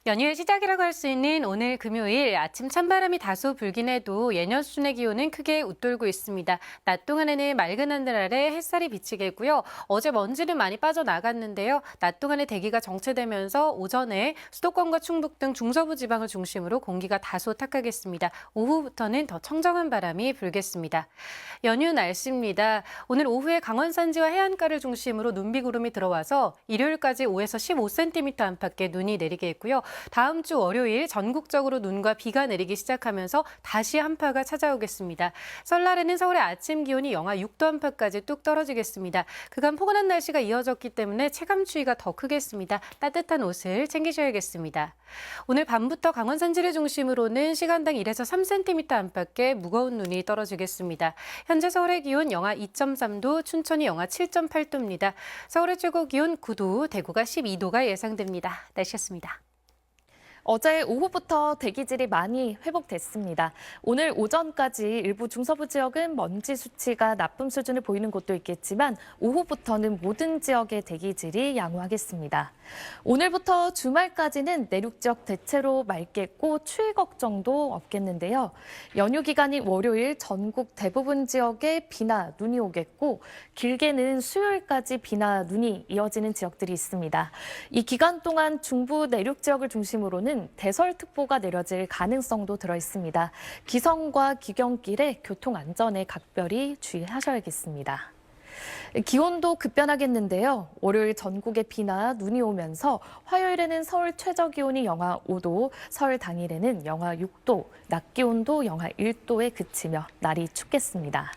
연휴의 시작이라고 할 수 있는 오늘 금요일 아침 찬바람이 다소 불긴 해도 예년 수준의 기온은 크게 웃돌고 있습니다. 낮 동안에는 맑은 하늘 아래 햇살이 비치겠고요. 어제 먼지는 많이 빠져나갔는데요. 낮 동안에 대기가 정체되면서 오전에 수도권과 충북 등 중서부 지방을 중심으로 공기가 다소 탁하겠습니다. 오후부터는 더 청정한 바람이 불겠습니다. 연휴 날씨입니다. 오늘 오후에 강원 산지와 해안가를 중심으로 눈비구름이 들어와서 일요일까지 5에서 15cm 안팎의 눈이 내리겠고요. 다음 주 월요일 전국적으로 눈과 비가 내리기 시작하면서 다시 한파가 찾아오겠습니다. 설날에는 서울의 아침 기온이 영하 6도 안팎까지 뚝 떨어지겠습니다. 그간 포근한 날씨가 이어졌기 때문에 체감 추위가 더 크겠습니다. 따뜻한 옷을 챙기셔야겠습니다. 오늘 밤부터 강원 산지를 중심으로는 시간당 1에서 3cm 안팎의 무거운 눈이 떨어지겠습니다. 현재 서울의 기온 영하 2.3도, 춘천이 영하 7.8도입니다. 서울의 최고 기온 9도, 대구가 12도가 예상됩니다. 날씨였습니다. 어제 오후부터 대기질이 많이 회복됐습니다. 오늘 오전까지 일부 중서부 지역은 먼지 수치가 나쁨 수준을 보이는 곳도 있겠지만 오후부터는 모든 지역의 대기질이 양호하겠습니다. 오늘부터 주말까지는 내륙 지역 대체로 맑겠고 추위 걱정도 없겠는데요. 연휴 기간인 월요일 전국 대부분 지역에 비나 눈이 오겠고 길게는 수요일까지 비나 눈이 이어지는 지역들이 있습니다. 이 기간 동안 중부 내륙 지역을 중심으로는 대설특보가 내려질 가능성도 들어 있습니다. 기성과 기경길의 교통 안전에 각별히 주의하셔야겠습니다. 기온도 급변하겠는데요. 월요일 전국에 비나 눈이 오면서 화요일에는 서울 최저 기온이 영하 5도, 설 당일에는 영하 6도, 낮 기온도 영하 1도에 그치며 날이 춥겠습니다.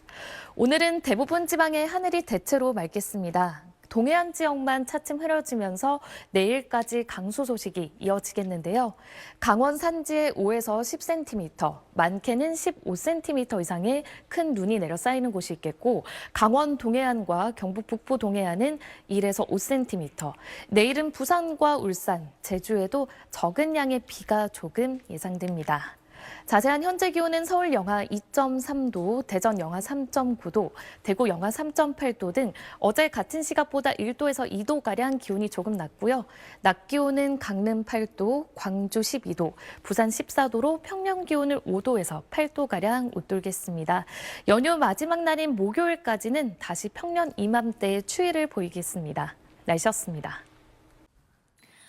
오늘은 대부분 지방의 하늘이 대체로 맑겠습니다. 동해안 지역만 차츰 흐려지면서 내일까지 강수 소식이 이어지겠는데요. 강원 산지에 5에서 10cm, 많게는 15cm 이상의 큰 눈이 내려 쌓이는 곳이 있겠고 강원 동해안과 경북 북부 동해안은 1에서 5cm, 내일은 부산과 울산, 제주에도 적은 양의 비가 조금 예상됩니다. 자세한 현재 기온은 서울 영하 2.3도, 대전 영하 3.9도, 대구 영하 3.8도 등 어제 같은 시각보다 1도에서 2도가량 기온이 조금 낮고요. 낮 기온은 강릉 8도, 광주 12도, 부산 14도로 평년 기온을 5도에서 8도가량 웃돌겠습니다. 연휴 마지막 날인 목요일까지는 다시 평년 이맘때의 추위를 보이겠습니다. 날씨였습니다.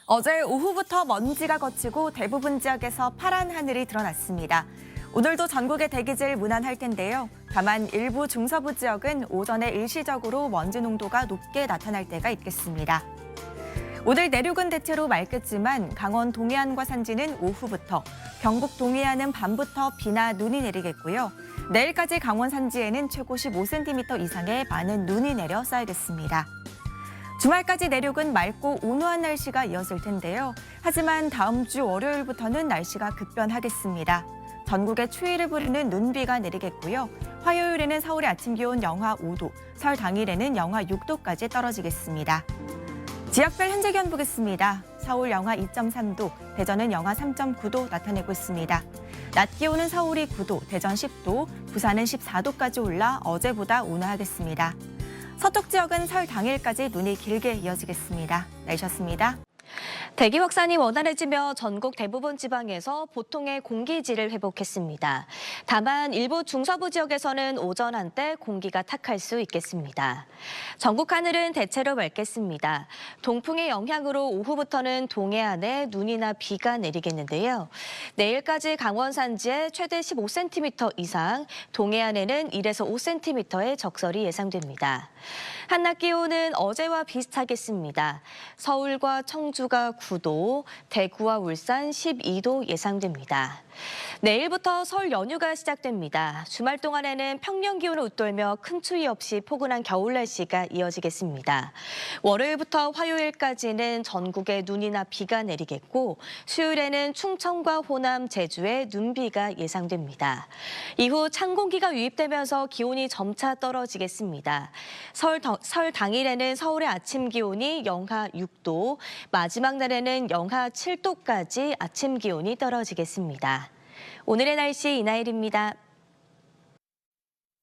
어제 오후부터 먼지가 걷히고 대부분 지역에서 파란 하늘이 드러났습니다. 오늘도 전국의 대기질 무난할 텐데요. 다만 일부 중서부 지역은 오전에 일시적으로 먼지 농도가 높게 나타날 때가 있겠습니다. 오늘 내륙은 대체로 맑겠지만 강원 동해안과 산지는 오후부터, 경북 동해안은 밤부터 비나 눈이 내리겠고요. 내일까지 강원 산지에는 최고 15cm 이상의 많은 눈이 내려 쌓이겠습니다. 주말까지 내륙은 맑고 온화한 날씨가 이어질 텐데요. 하지만 다음 주 월요일부터는 날씨가 급변하겠습니다. 전국에 추위를 부리는 눈비가 내리겠고요. 화요일에는 서울의 아침 기온 영하 5도, 설 당일에는 영하 6도까지 떨어지겠습니다. 지역별 현재 기온 보겠습니다. 서울 영하 2.3도, 대전은 영하 3.9도 나타내고 있습니다. 낮 기온은 서울이 9도, 대전 10도, 부산은 14도까지 올라 어제보다 온화하겠습니다. 서쪽 지역은 설 당일까지 눈이 길게 이어지겠습니다. 날씨였습니다. 대기 확산이 원활해지며 전국 대부분 지방에서 보통의 공기질을 회복했습니다. 다만 일부 중서부 지역에서는 오전 한때 공기가 탁할 수 있겠습니다. 전국 하늘은 대체로 맑겠습니다. 동풍의 영향으로 오후부터는 동해안에 눈이나 비가 내리겠는데요. 내일까지 강원 산지에 최대 15cm 이상, 동해안에는 1에서 5cm의 적설이 예상됩니다. 한낮 기온은 어제와 비슷하겠습니다. 서울과 청주가 9도, 대구와 울산 12도 예상됩니다. 내일부터 설 연휴가 시작됩니다. 주말 동안에는 평년 기온을 웃돌며 큰 추위 없이 포근한 겨울 날씨가 이어지겠습니다. 월요일부터 화요일까지는 전국에 눈이나 비가 내리겠고 수요일에는 충청과 호남, 제주에 눈비가 예상됩니다. 이후 찬 공기가 유입되면서 기온이 점차 떨어지겠습니다. 설 당일에는 서울의 아침 기온이 영하 6도, 마지막 날에는 영하 7도까지 아침 기온이 떨어지겠습니다. 오늘의 날씨 이나일입니다.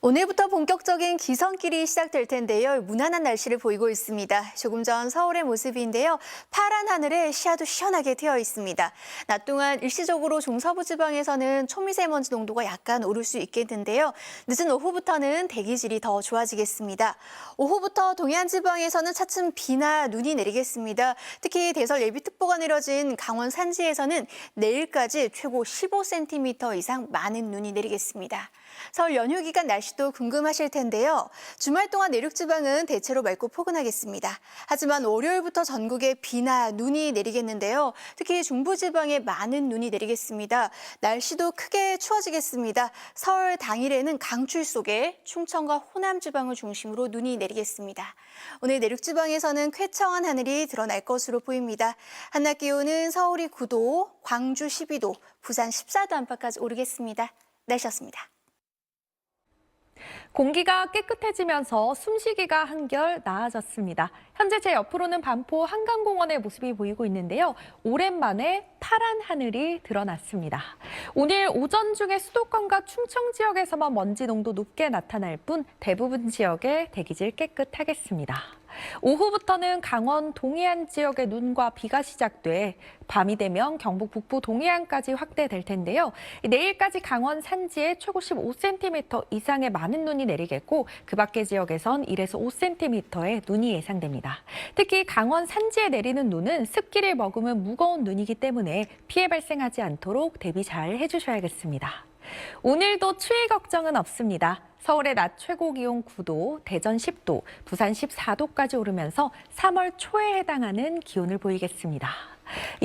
오늘부터 본격적인 기성길이 시작될 텐데요. 무난한 날씨를 보이고 있습니다. 조금 전 서울의 모습인데요. 파란 하늘에 시야도 시원하게 트여 있습니다. 낮 동안 일시적으로 중서부 지방에서는 초미세먼지 농도가 약간 오를 수 있겠는데요. 늦은 오후부터는 대기질이 더 좋아지겠습니다. 오후부터 동해안 지방에서는 차츰 비나 눈이 내리겠습니다. 특히 대설 예비특보가 내려진 강원 산지에서는 내일까지 최고 15cm 이상 많은 눈이 내리겠습니다. 설 연휴 기간 날씨도 궁금하실 텐데요. 주말 동안 내륙 지방은 대체로 맑고 포근하겠습니다. 하지만 월요일부터 전국에 비나 눈이 내리겠는데요. 특히 중부 지방에 많은 눈이 내리겠습니다. 날씨도 크게 추워지겠습니다. 설 당일에는 강추위 속에 충청과 호남 지방을 중심으로 눈이 내리겠습니다. 오늘 내륙 지방에서는 쾌청한 하늘이 드러날 것으로 보입니다. 한낮 기온은 서울이 9도, 광주 12도, 부산 14도 안팎까지 오르겠습니다. 날씨였습니다. 공기가 깨끗해지면서 숨쉬기가 한결 나아졌습니다. 현재 제 옆으로는 반포 한강공원의 모습이 보이고 있는데요. 오랜만에 파란 하늘이 드러났습니다. 오늘 오전 중에 수도권과 충청 지역에서만 먼지 농도 높게 나타날 뿐 대부분 지역에 대기질 깨끗하겠습니다. 오후부터는 강원 동해안 지역에 눈과 비가 시작돼 밤이 되면 경북 북부 동해안까지 확대될 텐데요. 내일까지 강원 산지에 최고 15cm 이상의 많은 눈이 내리겠고 그 밖의 지역에선 1에서 5cm의 눈이 예상됩니다. 특히 강원 산지에 내리는 눈은 습기를 머금은 무거운 눈이기 때문에 피해 발생하지 않도록 대비 잘 해주셔야겠습니다. 오늘도 추위 걱정은 없습니다. 서울의 낮 최고 기온 9도, 대전 10도, 부산 14도까지 오르면서 3월 초에 해당하는 기온을 보이겠습니다.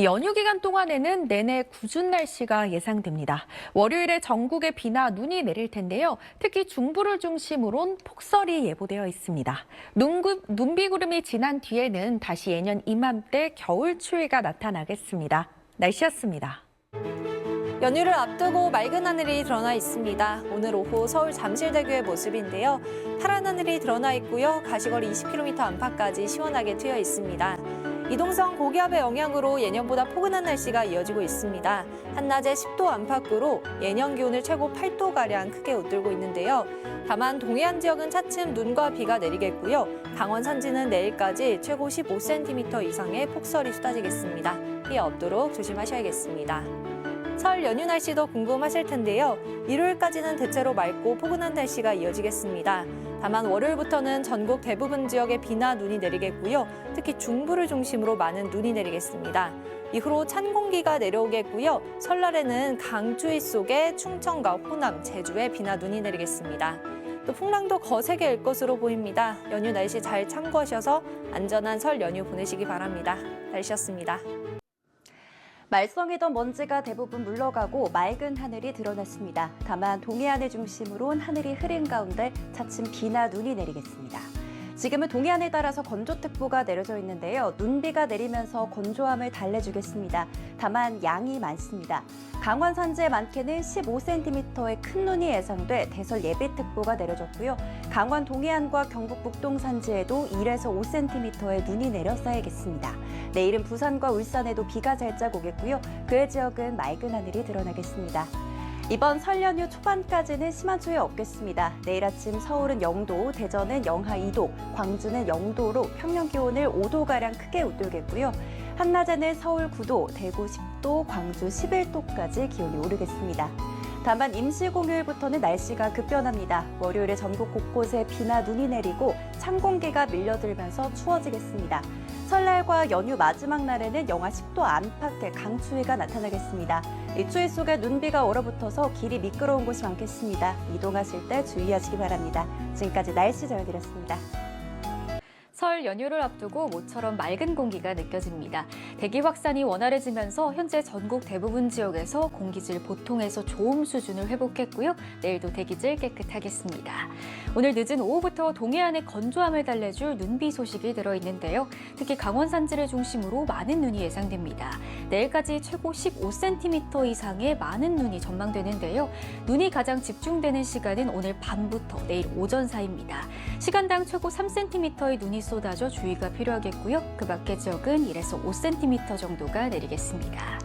연휴 기간 동안에는 내내 궂은 날씨가 예상됩니다. 월요일에 전국에 비나 눈이 내릴 텐데요. 특히 중부를 중심으론 폭설이 예보되어 있습니다. 눈비구름이 지난 뒤에는 다시 예년 이맘때 겨울 추위가 나타나겠습니다. 날씨였습니다. 연휴를 앞두고 맑은 하늘이 드러나 있습니다. 오늘 오후 서울 잠실대교의 모습인데요. 파란 하늘이 드러나 있고요. 가시거리 20km 안팎까지 시원하게 트여 있습니다. 이동성 고기압의 영향으로 예년보다 포근한 날씨가 이어지고 있습니다. 한낮에 10도 안팎으로 예년 기온을 최고 8도가량 크게 웃돌고 있는데요. 다만 동해안 지역은 차츰 눈과 비가 내리겠고요. 강원 산지는 내일까지 최고 15cm 이상의 폭설이 쏟아지겠습니다. 피해 없도록 조심하셔야겠습니다. 설 연휴 날씨도 궁금하실 텐데요. 일요일까지는 대체로 맑고 포근한 날씨가 이어지겠습니다. 다만 월요일부터는 전국 대부분 지역에 비나 눈이 내리겠고요. 특히 중부를 중심으로 많은 눈이 내리겠습니다. 이후로 찬 공기가 내려오겠고요. 설날에는 강추위 속에 충청과 호남, 제주에 비나 눈이 내리겠습니다. 또 풍랑도 거세게 일 것으로 보입니다. 연휴 날씨 잘 참고하셔서 안전한 설 연휴 보내시기 바랍니다. 날씨였습니다. 말썽이던 먼지가 대부분 물러가고 맑은 하늘이 드러났습니다. 다만 동해안을 중심으로 하늘이 흐린 가운데 차츰 비나 눈이 내리겠습니다. 지금은 동해안을 따라서 건조특보가 내려져 있는데요. 눈비가 내리면서 건조함을 달래주겠습니다. 다만 양이 많습니다. 강원 산지에 많게는 15cm의 큰 눈이 예상돼 대설 예비특보가 내려졌고요. 강원 동해안과 경북 북동 산지에도 1에서 5cm의 눈이 내려 쌓이겠습니다. 내일은 부산과 울산에도 비가 살짝 오겠고요. 그의 지역은 맑은 하늘이 드러나겠습니다. 이번 설 연휴 초반까지는 심한 추위 없겠습니다. 내일 아침 서울은 0도, 대전은 영하 2도, 광주는 0도로 평년 기온을 5도가량 크게 웃돌겠고요. 한낮에는 서울 9도, 대구 10도, 광주 11도까지 기온이 오르겠습니다. 다만 임시 공휴일부터는 날씨가 급변합니다. 월요일에 전국 곳곳에 비나 눈이 내리고 찬 공기가 밀려들면서 추워지겠습니다. 설날과 연휴 마지막 날에는 영하 10도 안팎의 강추위가 나타나겠습니다. 이 추위 속에 눈비가 얼어붙어서 길이 미끄러운 곳이 많겠습니다. 이동하실 때 주의하시기 바랍니다. 지금까지 날씨 전해드렸습니다. 설 연휴를 앞두고 모처럼 맑은 공기가 느껴집니다. 대기 확산이 원활해지면서 현재 전국 대부분 지역에서 공기질 보통에서 좋음 수준을 회복했고요. 내일도 대기질 깨끗하겠습니다. 오늘 늦은 오후부터 동해안에 건조함을 달래줄 눈비 소식이 들어있는데요. 특히 강원 산지를 중심으로 많은 눈이 예상됩니다. 내일까지 최고 15cm 이상의 많은 눈이 전망되는데요. 눈이 가장 집중되는 시간은 오늘 밤부터 내일 오전 사이입니다. 시간당 최고 3cm의 눈이 쏟아져 주의가 필요하겠고요. 그 밖의 지역은 1에서 5cm 정도가 내리겠습니다.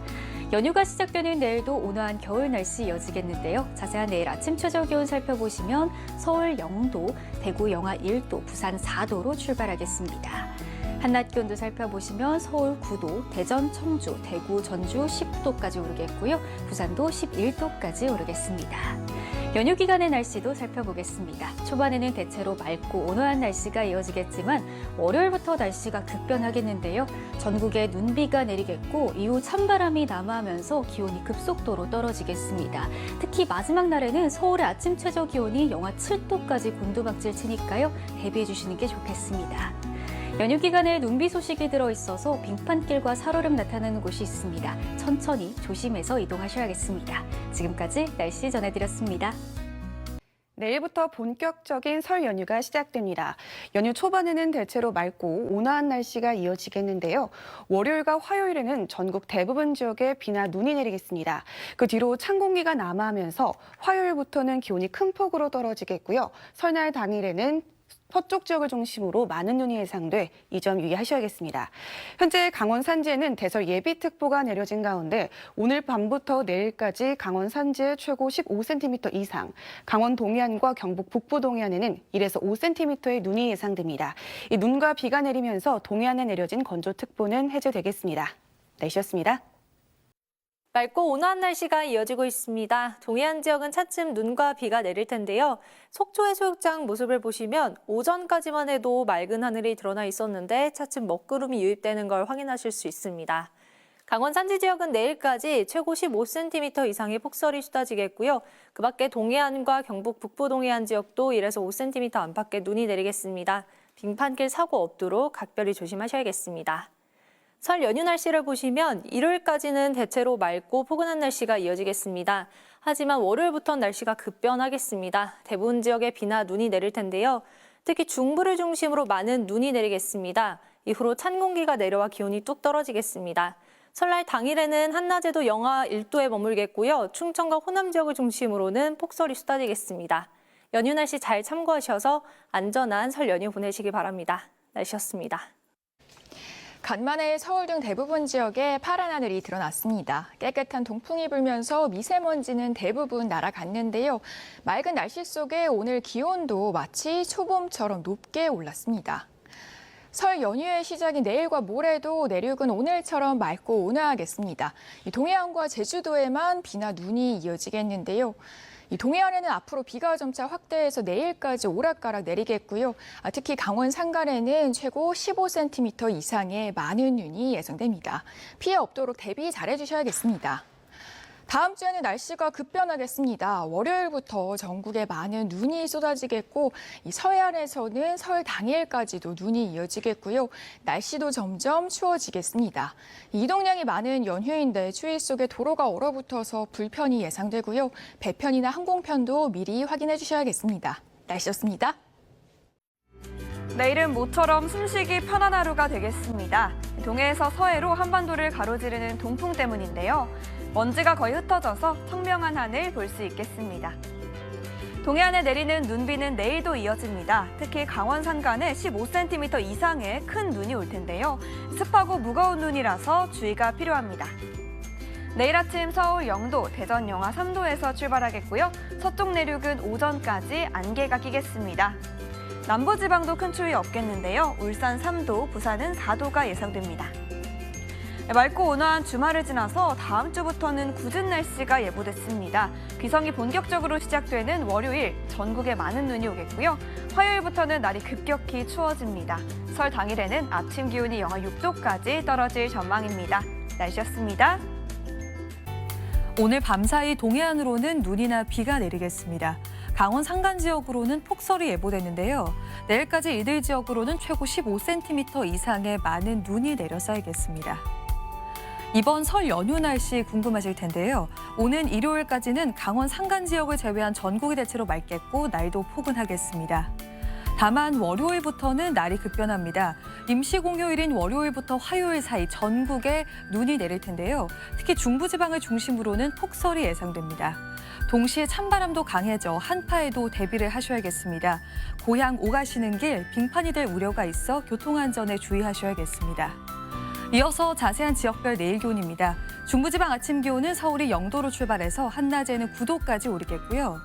연휴가 시작되는 내일도 온화한 겨울 날씨 이어지겠는데요. 자세한 내일 아침 최저 기온 살펴보시면 서울 0도, 대구 영하 1도, 부산 4도로 출발하겠습니다. 한낮 기온도 살펴보시면 서울 9도, 대전, 청주, 대구, 전주 10도까지 오르겠고요. 부산도 11도까지 오르겠습니다. 연휴 기간의 날씨도 살펴보겠습니다. 초반에는 대체로 맑고 온화한 날씨가 이어지겠지만 월요일부터 날씨가 급변하겠는데요. 전국에 눈비가 내리겠고 이후 찬바람이 남하하면서 기온이 급속도로 떨어지겠습니다. 특히 마지막 날에는 서울의 아침 최저 기온이 영하 7도까지 곤두박질 치니까요. 대비해 주시는 게 좋겠습니다. 연휴 기간에 눈비 소식이 들어있어서 빙판길과 살얼음 나타나는 곳이 있습니다. 천천히 조심해서 이동하셔야겠습니다. 지금까지 날씨 전해드렸습니다. 내일부터 본격적인 설 연휴가 시작됩니다. 연휴 초반에는 대체로 맑고 온화한 날씨가 이어지겠는데요. 월요일과 화요일에는 전국 대부분 지역에 비나 눈이 내리겠습니다. 그 뒤로 찬 공기가 남하하면서 화요일부터는 기온이 큰 폭으로 떨어지겠고요. 설날 당일에는 서쪽 지역을 중심으로 많은 눈이 예상돼 이 점 유의하셔야겠습니다. 현재 강원 산지에는 대설 예비특보가 내려진 가운데 오늘 밤부터 내일까지 강원 산지에 최고 15cm 이상, 강원 동해안과 경북 북부 동해안에는 1에서 5cm의 눈이 예상됩니다. 이 눈과 비가 내리면서 동해안에 내려진 건조특보는 해제되겠습니다. 날씨였습니다. 맑고 온화한 날씨가 이어지고 있습니다. 동해안 지역은 차츰 눈과 비가 내릴 텐데요. 속초 해수욕장 모습을 보시면 오전까지만 해도 맑은 하늘이 드러나 있었는데 차츰 먹구름이 유입되는 걸 확인하실 수 있습니다. 강원 산지 지역은 내일까지 최고 15cm 이상의 폭설이 쏟아지겠고요. 그 밖에 동해안과 경북 북부 동해안 지역도 1에서 5cm 안팎의 눈이 내리겠습니다. 빙판길 사고 없도록 각별히 조심하셔야겠습니다. 설 연휴 날씨를 보시면 일요일까지는 대체로 맑고 포근한 날씨가 이어지겠습니다. 하지만 월요일부터 날씨가 급변하겠습니다. 대부분 지역에 비나 눈이 내릴 텐데요. 특히 중부를 중심으로 많은 눈이 내리겠습니다. 이후로 찬 공기가 내려와 기온이 뚝 떨어지겠습니다. 설날 당일에는 한낮에도 영하 1도에 머물겠고요. 충청과 호남 지역을 중심으로는 폭설이 쏟아지겠습니다. 연휴 날씨 잘 참고하셔서 안전한 설 연휴 보내시기 바랍니다. 날씨였습니다. 간만에 서울 등 대부분 지역에 파란 하늘이 드러났습니다. 깨끗한 동풍이 불면서 미세먼지는 대부분 날아갔는데요. 맑은 날씨 속에 오늘 기온도 마치 초봄처럼 높게 올랐습니다. 설 연휴의 시작이 내일과 모레도 내륙은 오늘처럼 맑고 온화하겠습니다. 동해안과 제주도에만 비나 눈이 이어지겠는데요. 동해안에는 앞으로 비가 점차 확대해서 내일까지 오락가락 내리겠고요. 특히 강원 산간에는 최고 15cm 이상의 많은 눈이 예상됩니다. 피해 없도록 대비 잘해주셔야겠습니다. 다음 주에는 날씨가 급변하겠습니다. 월요일부터 전국에 많은 눈이 쏟아지겠고 서해안에서는 설 당일까지도 눈이 이어지겠고요. 날씨도 점점 추워지겠습니다. 이동량이 많은 연휴인데 추위 속에 도로가 얼어붙어서 불편이 예상되고요. 배편이나 항공편도 미리 확인해 주셔야겠습니다. 날씨였습니다. 내일은 모처럼 숨쉬기 편한 하루가 되겠습니다. 동해에서 서해로 한반도를 가로지르는 동풍 때문인데요. 먼지가 거의 흩어져서 청명한 하늘 볼 수 있겠습니다. 동해안에 내리는 눈비는 내일도 이어집니다. 특히 강원 산간에 15cm 이상의 큰 눈이 올 텐데요. 습하고 무거운 눈이라서 주의가 필요합니다. 내일 아침 서울 0도, 대전 영하 3도에서 출발하겠고요. 서쪽 내륙은 오전까지 안개가 끼겠습니다. 남부지방도 큰 추위 없겠는데요. 울산 3도, 부산은 4도가 예상됩니다. 맑고 온화한 주말을 지나서 다음 주부터는 굳은 날씨가 예보됐습니다. 귀성이 본격적으로 시작되는 월요일, 전국에 많은 눈이 오겠고요. 화요일부터는 날이 급격히 추워집니다. 설 당일에는 아침 기온이 영하 6도까지 떨어질 전망입니다. 날씨였습니다. 오늘 밤사이 동해안으로는 눈이나 비가 내리겠습니다. 강원 산간 지역으로는 폭설이 예보됐는데요. 내일까지 이들 지역으로는 최고 15cm 이상의 많은 눈이 내려 쌓이겠습니다. 이번 설 연휴 날씨 궁금하실 텐데요. 오는 일요일까지는 강원 산간 지역을 제외한 전국이 대체로 맑겠고 날도 포근하겠습니다. 다만 월요일부터는 날이 급변합니다. 임시공휴일인 월요일부터 화요일 사이 전국에 눈이 내릴 텐데요. 특히 중부지방을 중심으로는 폭설이 예상됩니다. 동시에 찬바람도 강해져 한파에도 대비를 하셔야겠습니다. 고향 오가시는 길 빙판이 될 우려가 있어 교통안전에 주의하셔야겠습니다. 이어서 자세한 지역별 내일 기온입니다. 중부지방 아침 기온은 서울이 0도로 출발해서 한낮에는 9도까지 오르겠고요.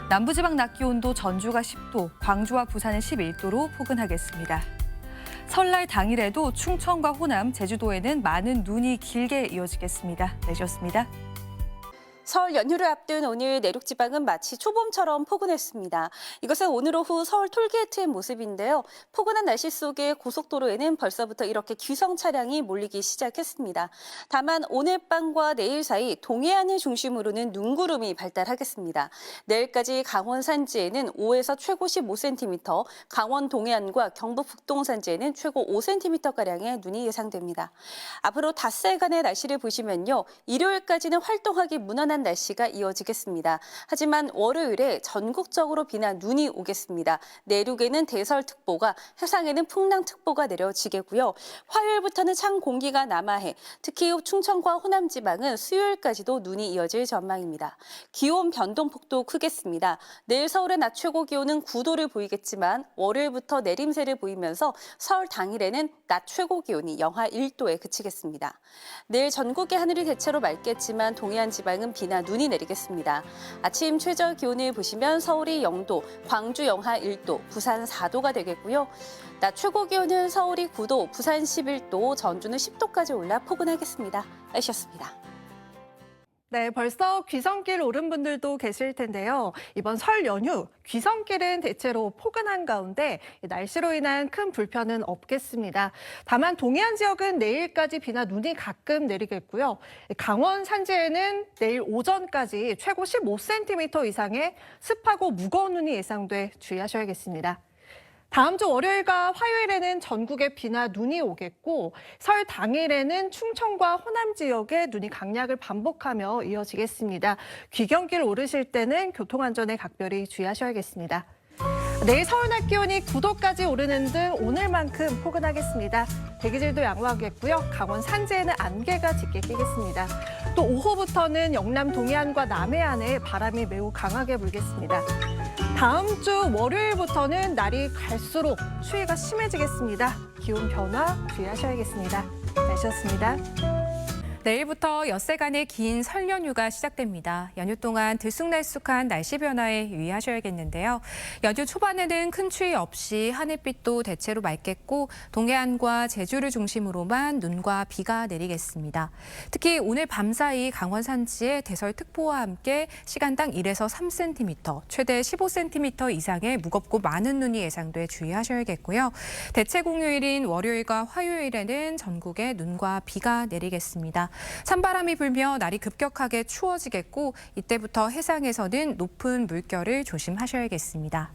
남부지방 낮 기온도 전주가 10도, 광주와 부산은 11도로 포근하겠습니다. 설날 당일에도 충청과 호남, 제주도에는 많은 눈이 길게 이어지겠습니다. 내주셨습니다. 설 연휴를 앞둔 오늘 내륙 지방은 마치 초봄처럼 포근했습니다. 이것은 오늘 오후 서울 톨게이트의 모습인데요. 포근한 날씨 속에 고속도로에는 벌써부터 이렇게 귀성 차량이 몰리기 시작했습니다. 다만 오늘 밤과 내일 사이 동해안을 중심으로는 눈구름이 발달하겠습니다. 내일까지 강원 산지에는 5에서 최고 15cm, 강원 동해안과 경북 북동 산지에는 최고 5cm가량의 눈이 예상됩니다. 앞으로 닷새간의 날씨를 보시면요. 일요일까지는 활동하기 무난한 날씨가 이어지겠습니다. 하지만 월요일에 전국적으로 비나 눈이 오겠습니다. 내륙에는 대설특보가, 해상에는 풍랑특보가 내려지겠고요. 화요일부터는 찬 공기가 남하해 특히 충청과 호남 지방은 수요일까지도 눈이 이어질 전망입니다. 기온 변동폭도 크겠습니다. 내일 서울의 낮 최고 기온은 9도를 보이겠지만 월요일부터 내림세를 보이면서 설 당일에는 낮 최고 기온이 영하 1도에 그치겠습니다. 내일 전국의 하늘이 대체로 맑겠지만 동해안 지방은 비나 눈이 내리겠습니다. 아침 최저 기온을 보시면 서울이 0도, 광주 영하 1도, 부산 4도가 되겠고요. 낮 최고 기온은 서울이 9도, 부산 11도, 전주는 10도까지 올라 포근하겠습니다. 날씨였습니다. 네, 벌써 귀성길 오른 분들도 계실 텐데요. 이번 설 연휴 귀성길은 대체로 포근한 가운데 날씨로 인한 큰 불편은 없겠습니다. 다만 동해안 지역은 내일까지 비나 눈이 가끔 내리겠고요. 강원 산지에는 내일 오전까지 최고 15cm 이상의 습하고 무거운 눈이 예상돼 주의하셔야겠습니다. 다음 주 월요일과 화요일에는 전국에 비나 눈이 오겠고 설 당일에는 충청과 호남 지역에 눈이 강약을 반복하며 이어지겠습니다. 귀경길 오르실 때는 교통안전에 각별히 주의하셔야겠습니다. 내일 서울 낮 기온이 9도까지 오르는 등 오늘만큼 포근하겠습니다. 대기질도 양호하겠고요. 강원 산지에는 안개가 짙게 끼겠습니다. 또 오후부터는 영남 동해안과 남해안에 바람이 매우 강하게 불겠습니다. 다음 주 월요일부터는 날이 갈수록 추위가 심해지겠습니다. 기온 변화 주의하셔야겠습니다. 날씨였습니다. 내일부터 엿새간의 긴 설 연휴가 시작됩니다. 연휴 동안 들쑥날쑥한 날씨 변화에 유의하셔야겠는데요. 연휴 초반에는 큰 추위 없이 하늘빛도 대체로 맑겠고 동해안과 제주를 중심으로만 눈과 비가 내리겠습니다. 특히 오늘 밤사이 강원 산지에 대설특보와 함께 시간당 1에서 3cm, 최대 15cm 이상의 무겁고 많은 눈이 예상돼 주의하셔야겠고요. 대체 공휴일인 월요일과 화요일에는 전국에 눈과 비가 내리겠습니다. 찬바람이 불며 날이 급격하게 추워지겠고 이때부터 해상에서는 높은 물결을 조심하셔야겠습니다.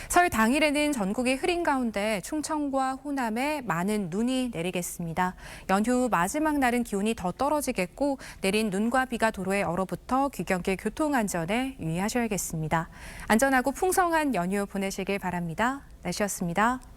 설 당일에는 전국이 흐린 가운데 충청과 호남에 많은 눈이 내리겠습니다. 연휴 마지막 날은 기온이 더 떨어지겠고 내린 눈과 비가 도로에 얼어붙어 귀경길 교통안전에 유의하셔야겠습니다. 안전하고 풍성한 연휴 보내시길 바랍니다. 날씨였습니다.